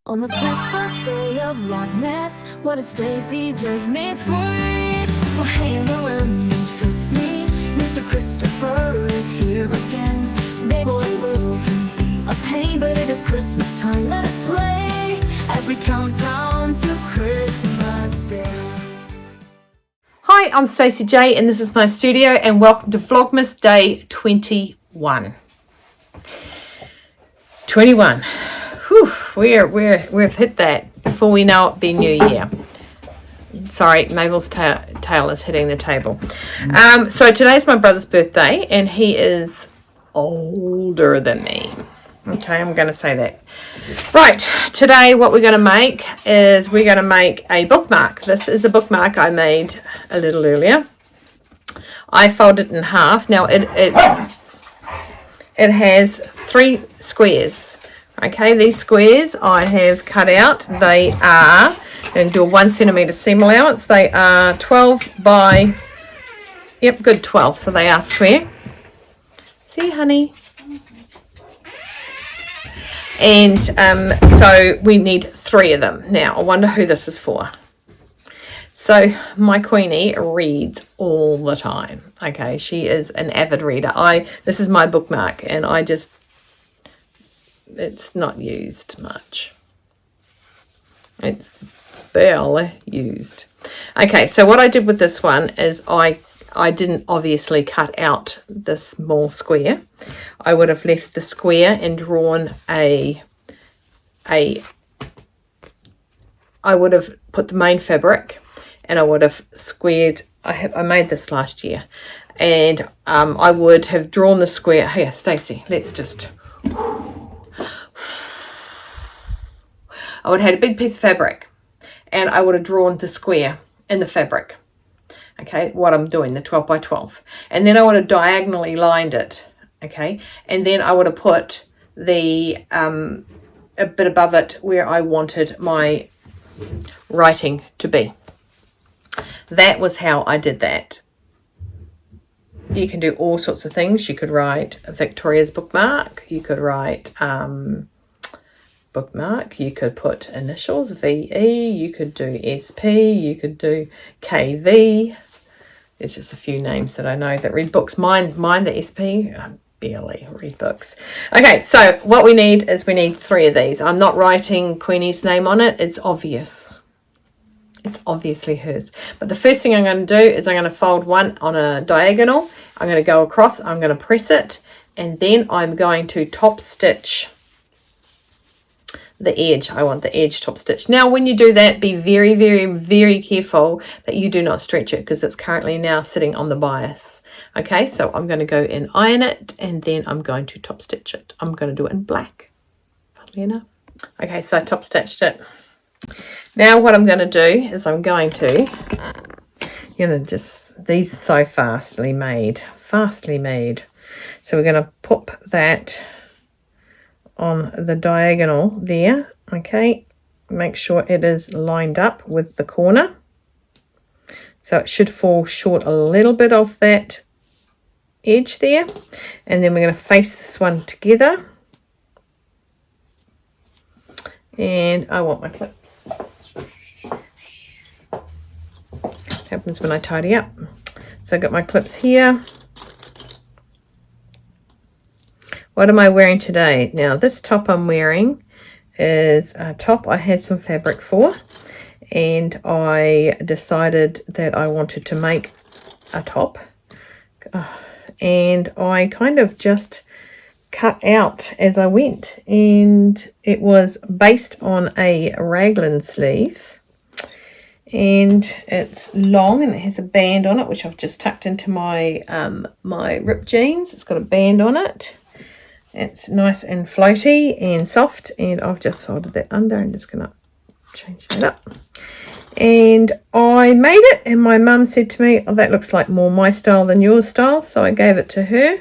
On the first day of Vlogmas, what is Stacy just made for it? Well, hey, everyone, it's me. Mr. Christopher is here again. Baby boy will be a pain, but it is Christmas time. Let us play as we count down to Christmas Day. Hi, I'm Stacey J and this is my studio, and welcome to Vlogmas Day 21. 21. Whew, we've hit that before we know it be New Year. Sorry, Mabel's tail is hitting the table. So today's my brother's birthday and he is older than me. Okay, I'm going to say that. Right, today what we're going to make is we're going to make a bookmark. This is a bookmark I made a little earlier. I folded it in half. Now it has 3 squares. Okay, these squares I have cut out. They are, and do a 1 centimeter seam allowance. They are 12 by, yep, good 12. So they are square. See, honey. And so we need 3 of them. Now, I wonder who this is for. So my Queenie reads all the time. Okay, she is an avid reader. This is my bookmark, and it's not used much. It's barely used. Okay, so what I did with this one is I didn't obviously cut out the small square. I would have left the square and drawn I would have put the main fabric, and I would have squared. I made this last year, and I would have drawn the square. Here, Stacey, let's just. I would have had a big piece of fabric, and I would have drawn the square in the fabric. Okay, what I'm doing, the 12 by 12. And then I would have diagonally lined it. Okay, and then I would have put the, a bit above it where I wanted my writing to be. That was how I did that. You can do all sorts of things. You could write Victoria's bookmark. You could write bookmark. You could put initials, VE. You could do SP. You could do KV. There's just a few names that I know that read books. Mine the SP. I barely read books. Okay, so what we need is we need 3 of these. I'm not writing Queenie's name on it. It's obvious. It's obviously hers. But the first thing I'm going to do is I'm going to fold one on a diagonal. I'm going to go across. I'm going to press it. And then I'm going to top stitch the edge. I want the edge top stitch. Now when you do that, be very, very, very careful that you do not stretch it, because it's currently now sitting on the bias. Okay, so I'm going to go and iron it, and then I'm going to top stitch it. I'm going to do it in black, funnily enough. Okay, so I top stitched it. Now what I'm going to do is I'm going to, just, these are so fastly made. So we're going to pop that on the diagonal there. Okay, make sure it is lined up with the corner, so it should fall short a little bit of that edge there. And then we're going to face this one together, and I want my clips. What happens when I tidy up? So I've got my clips here. What am I wearing today? Now, this top I'm wearing is a top I had some fabric for, and I decided that I wanted to make a top. And I kind of just cut out as I went, and it was based on a raglan sleeve. And it's long, and it has a band on it, which I've just tucked into my, my ripped jeans. It's got a band on it. It's nice and floaty and soft, and I've just folded that under. I'm just going to change that up. And I made it, and my mum said to me, oh, that looks like more my style than your style. So I gave it to her,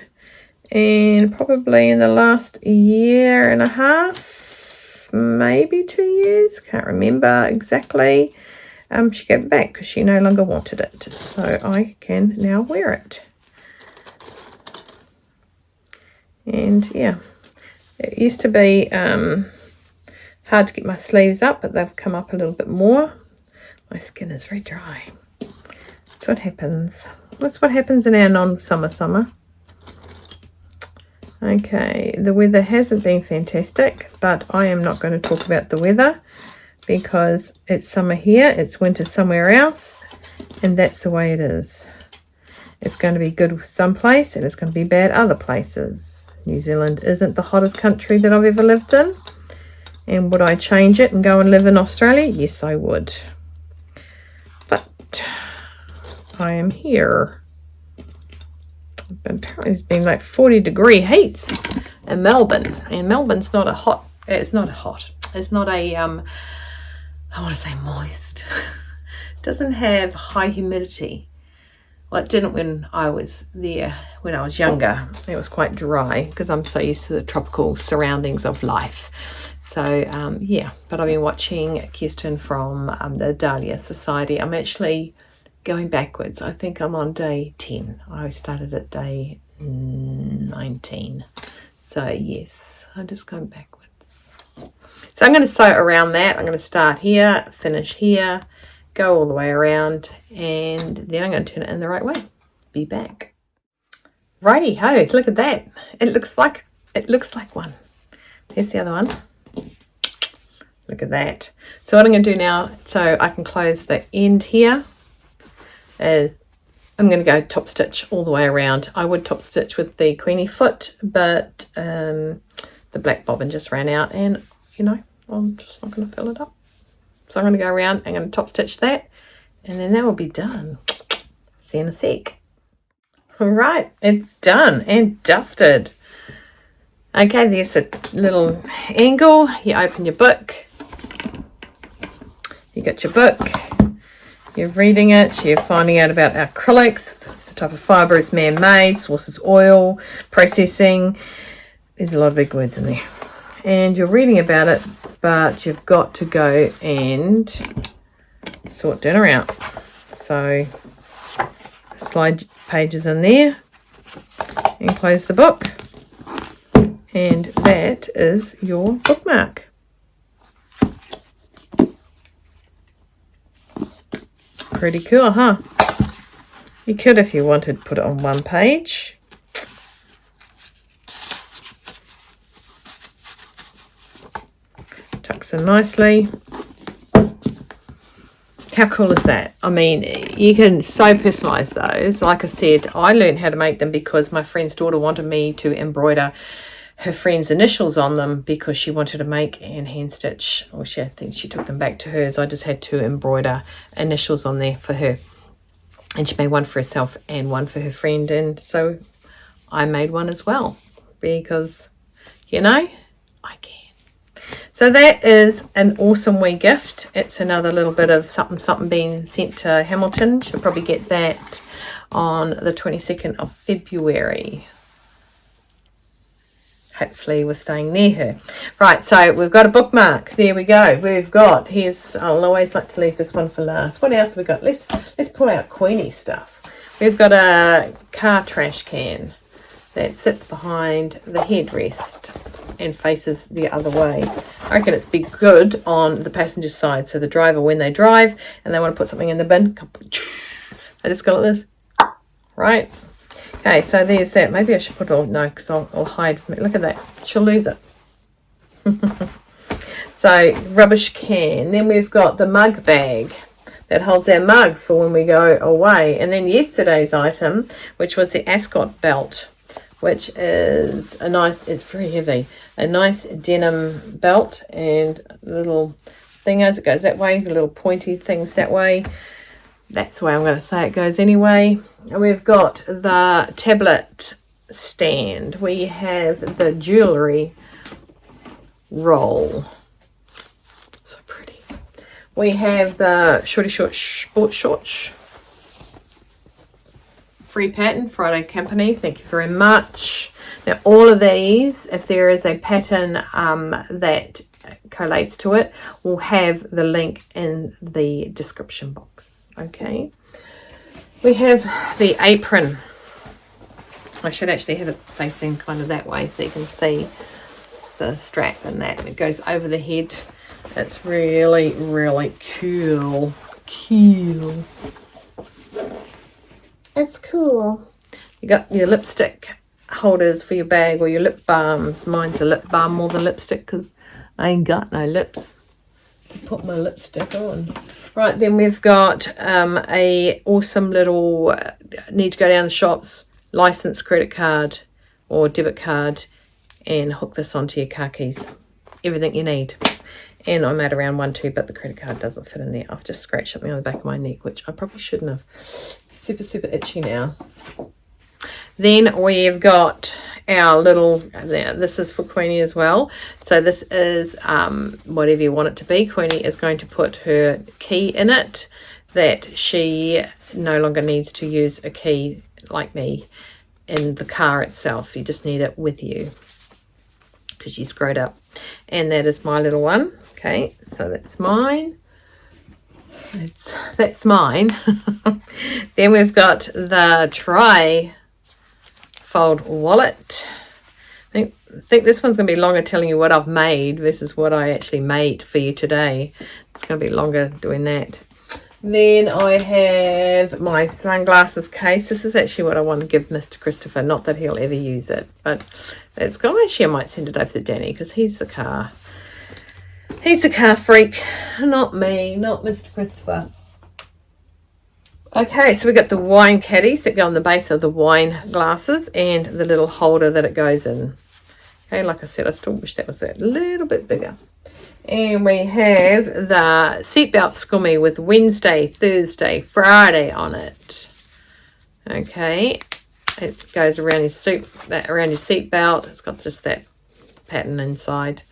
and probably in the last 1.5 years, maybe 2 years, can't remember exactly, she gave it back because she no longer wanted it. So I can now wear it. And yeah, it used to be hard to get my sleeves up, but they've come up a little bit more. My skin is very dry. That's what happens. That's what happens in our non-summer. Okay, the weather hasn't been fantastic, but I am not going to talk about the weather because it's summer here, it's winter somewhere else, and that's the way it is. It's going to be good some place and it's going to be bad other places. New Zealand isn't the hottest country that I've ever lived in. And would I change it and go and live in Australia? Yes, I would. But I am here. Apparently it's been like 40-degree heats in Melbourne. And Melbourne's not a hot, it's not a, I want to say moist. It doesn't have high humidity. Well, it didn't when I was there, when I was younger. It was quite dry because I'm so used to the tropical surroundings of life. So, yeah, but I've been watching Kirsten from the Dahlia Society. I'm actually going backwards. I think I'm on day 10. I started at day 19. So, yes, I'm just going backwards. So I'm going to sew around that. I'm going to start here, finish here, go all the way around, and then I'm going to turn it in the right way. Be back. Righty ho, look at that. It looks like one. Here's the other one. Look at that. So what I'm going to do now, so I can close the end here, is I'm going to go top stitch all the way around. I would top stitch with the Queenie foot, but the black bobbin just ran out, and you know, I'm just not going to fill it up. So I'm going to go around, I'm going to top stitch that, and then that will be done. See you in a sec. All right, it's done and dusted. Okay, there's a little angle. You open your book. You got your book. You're reading it. You're finding out about acrylics. The type of fibre is man-made. Source is oil. Processing. There's a lot of big words in there. And you're reading about it, but you've got to go and sort dinner out. So slide pages in there and close the book. And that is your bookmark. Pretty cool, huh? You could, if you wanted, put it on one page. Tucks in nicely. How cool is that? I mean, you can so personalize those. Like I said, I learned how to make them because my friend's daughter wanted me to embroider her friend's initials on them because she wanted to make and hand stitch, or I think she took them back to hers. I just had to embroider initials on there for her, and she made one for herself and one for her friend, and so I made one as well because, you know, I can. So that is an awesome wee gift. It's another little bit of something being sent to Hamilton. She'll probably get that on the 22nd of February. Hopefully we're staying near her. Right, so we've got a bookmark. There we go. I'll always like to leave this one for last. What else have we got? Let's pull out Queenie stuff. We've got a car trash can that sits behind the headrest and faces the other way. I reckon it's be good on the passenger side, so the driver, when they drive and they want to put something in the bin, they just go like this, right? Okay, so there's that. Maybe I should put it all, no, because I'll hide from it. Look at that, she'll lose it. So rubbish can. Then we've got the mug bag that holds our mugs for when we go away. And then yesterday's item, which was the ascot belt, which is a nice, it's very heavy, a nice denim belt, and little thing as it goes that way, the little pointy things that way. That's the way I'm going to say it goes anyway. And we've got the tablet stand. We have the jewellery roll. So pretty. We have the shorty short sport shorts. Free pattern, Friday Company. Thank you very much. Now all of these, if there is a pattern that collates to it, we'll have the link in the description box. Okay, we have the apron. I should actually have it facing kind of that way so you can see the strap and that. It goes over the head. It's really, really cool. Cool. It's cool. You got your lipstick holders for your bag or your lip balms. Mine's a lip balm more than lipstick because I ain't got no lips to put my lipstick on. Right, then we've got a awesome little need to go down the shops license credit card or debit card and hook this onto your car keys. Everything you need. And I'm at around 1, 2, but the credit card doesn't fit in there. I've just scratched something on the back of my neck, which I probably shouldn't have. Super, super itchy now. Then we've got our little, this is for Queenie as well. So this is whatever you want it to be. Queenie is going to put her key in it that she no longer needs to use a key like me in the car itself. You just need it with you because she's grown up. And that is my little one. Okay, so that's mine. That's mine. Then we've got the tri-fold wallet. I think this one's going to be longer telling you what I've made versus what I actually made for you today. It's going to be longer doing that. Then I have my sunglasses case. This is actually what I want to give Mr. Christopher. Not that he'll ever use it, but it's got, actually I might send it over to Danny because he's the car. He's a car freak, not me, not Mr. Christopher. Okay, so we've got the wine caddies that go on the base of the wine glasses and the little holder that it goes in. Okay, like I said, I still wish that was a little bit bigger. And we have the seatbelt skoomy with Wednesday, Thursday, Friday on it. Okay, it goes around your seatbelt. It's got just that pattern inside.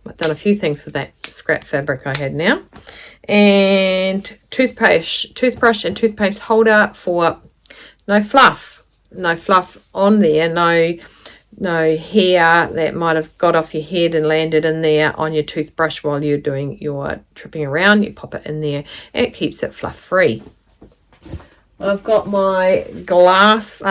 I've done a few things with that scrap fabric I had now. And toothbrush and toothpaste holder for no fluff on there, no hair that might have got off your head and landed in there on your toothbrush while you're doing your tripping around. You pop it in there and it keeps it fluff free. I've got my glass,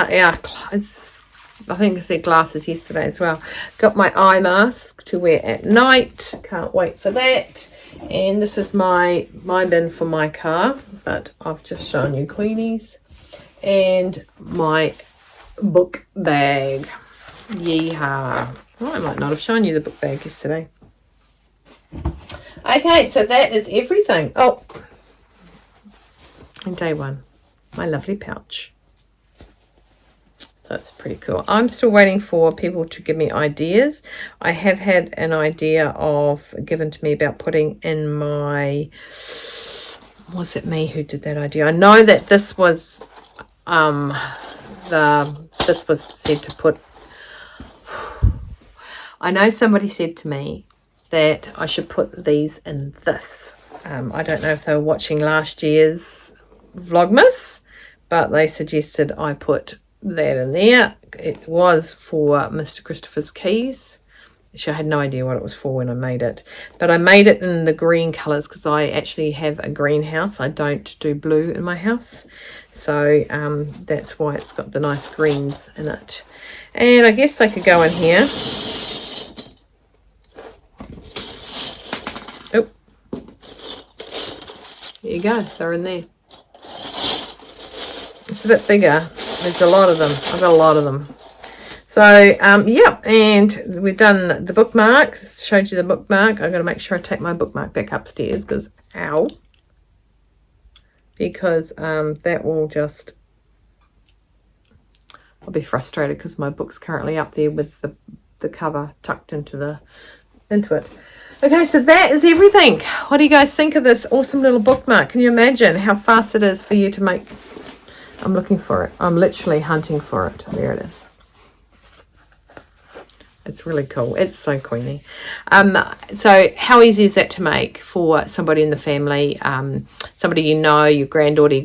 I think I said glasses yesterday as well. Got my eye mask to wear at night. Can't wait for that. And this is my bin for my car, but I've just shown you Queenie's. And my book bag. Yeehaw. Well, I might not have shown you the book bag yesterday. Okay, so that is everything. Oh, and day one, my lovely pouch. So it's pretty cool. I'm still waiting for people to give me ideas. I have had an idea given to me about putting in my, was it me who did that idea? I know that this was this was said to put, I know somebody said to me that I should put these in this. I don't know if they were watching last year's Vlogmas, but they suggested I put that in there. It was for Mr. Christopher's keys. Actually, I had no idea what it was for when I made it, but I made it in the green colors because I actually have a greenhouse. I don't do blue in my house, so that's why it's got the nice greens in it. And I guess they could go in here. Oh, there you go, they're in there. It's a bit bigger. There's a lot of them. I've got a lot of them. So, yeah, and we've done the bookmarks. Showed you the bookmark. I've got to make sure I take my bookmark back upstairs because, ow. Because that will just, I'll be frustrated because my book's currently up there with the cover tucked into it. Okay, so that is everything. What do you guys think of this awesome little bookmark? Can you imagine how fast it is for you to make? I'm looking for it. I'm literally hunting for it. There it is. It's really cool. It's so Queenie. So how easy is that to make for somebody in the family? Somebody you know, your granddaughter,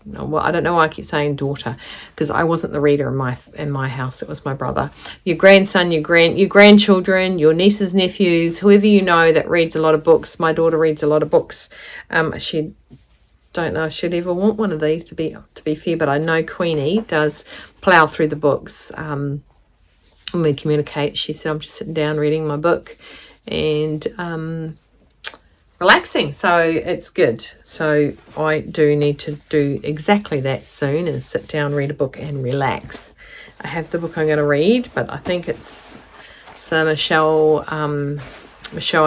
well, I don't know why I keep saying daughter, because I wasn't the reader in my house. It was my brother. Your grandson, your grandchildren, your nieces, nephews, whoever you know that reads a lot of books. My daughter reads a lot of books. She don't know if she'd ever want one of these, to be fair, but I know Queenie does plow through the books. When we communicate, she said, I'm just sitting down reading my book, and relaxing, so it's good. So I do need to do exactly that soon, is sit down, read a book and relax. I have the book I'm going to read, but I think it's the Michelle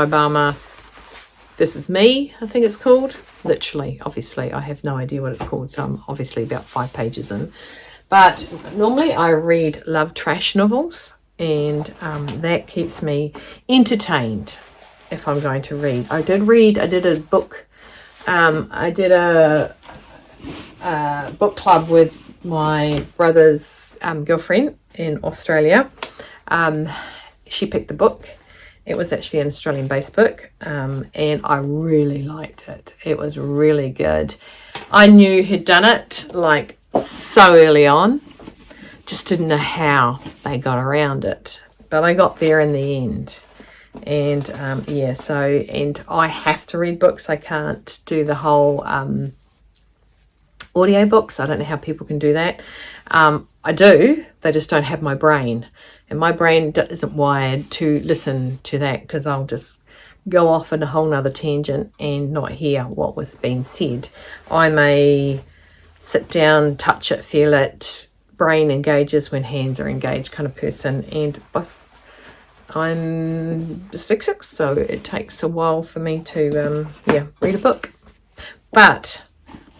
Obama, This Is Me, I think it's called. Literally, obviously, I have no idea what it's called, so I'm obviously about 5 pages in. But normally I read love trash novels, and that keeps me entertained if I'm going to read. I did a book, I did a book club with my brother's girlfriend in Australia. She picked the book. It was actually an Australian-based book, and I really liked it. It was really good. I knew he'd done it like so early on, just didn't know how they got around it, but I got there in the end. And yeah, so, and I have to read books. I can't do the whole audio books. I don't know how people can do that. I do, they just don't have my brain, and my brain isn't wired to listen to that, because I'll just go off in a whole nother tangent and not hear what was being said. I may sit down, touch it, feel it, brain engages when hands are engaged kind of person, and I'm dyslexic, so it takes a while for me to read a book. But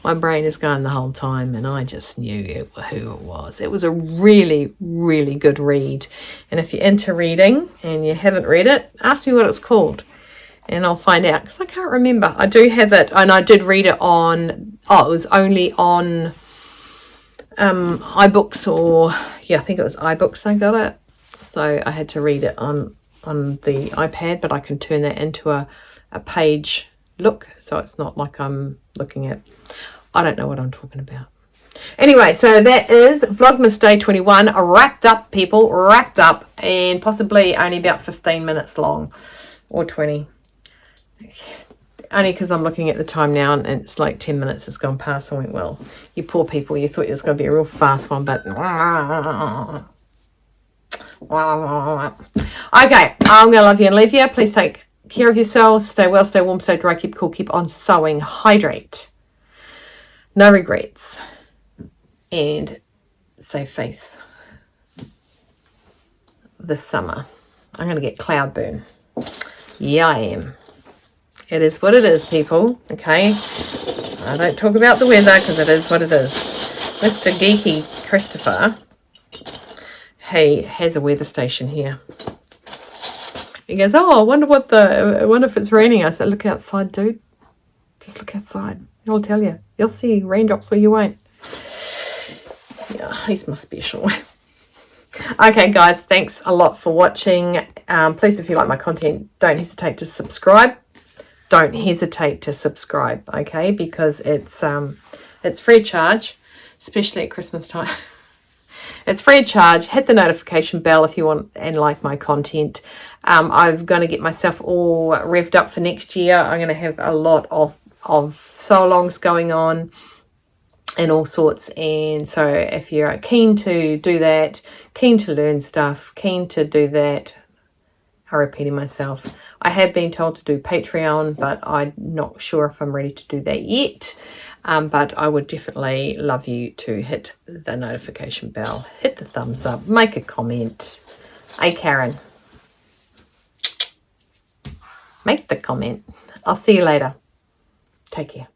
my brain is going the whole time, and I just knew who it was. It was a really, really good read. And if you're into reading and you haven't read it, ask me what it's called, and I'll find out, because I can't remember. I do have it, and I did read it on, it was only on iBooks, or I think it was iBooks I got it. So I had to read it on the iPad, but I can turn that into a page look, so it's not like I'm looking at, I don't know what I'm talking about. Anyway, so that is Vlogmas Day 21 wrapped up, people, wrapped up, and possibly only about 15 minutes long, or 20. Only because I'm looking at the time now, and it's like 10 minutes has gone past. I went, well, you poor people, you thought it was going to be a real fast one, but okay, I'm gonna love you and leave you. Please take care of yourselves, stay well, stay warm, stay dry, keep cool, keep on sewing, hydrate, no regrets, and save face this summer. I'm gonna get cloud burn. Yeah, I am. It is what it is, people. Okay, I don't talk about the weather, because it is what it is. Mr. Geeky Christopher, he has a weather station here. He goes, oh, I wonder if it's raining. I said, look outside, dude. Just look outside. He'll tell you. You'll see raindrops where you won't. Yeah, he's my special. Okay, guys, thanks a lot for watching. Please, if you like my content, don't hesitate to subscribe. Don't hesitate to subscribe, okay? Because it's free of charge, especially at Christmas time. It's free of charge. Hit the notification bell if you want and like my content. I'm going to get myself all revved up for next year. I'm going to have a lot of sewalongs going on and all sorts. And so if you're keen to do that, keen to learn stuff, keen to do that, I'm repeating myself, I have been told to do Patreon, but I'm not sure if I'm ready to do that yet. But I would definitely love you to hit the notification bell, hit the thumbs up, make a comment. Hey, Karen, make the comment. I'll see you later. Take care.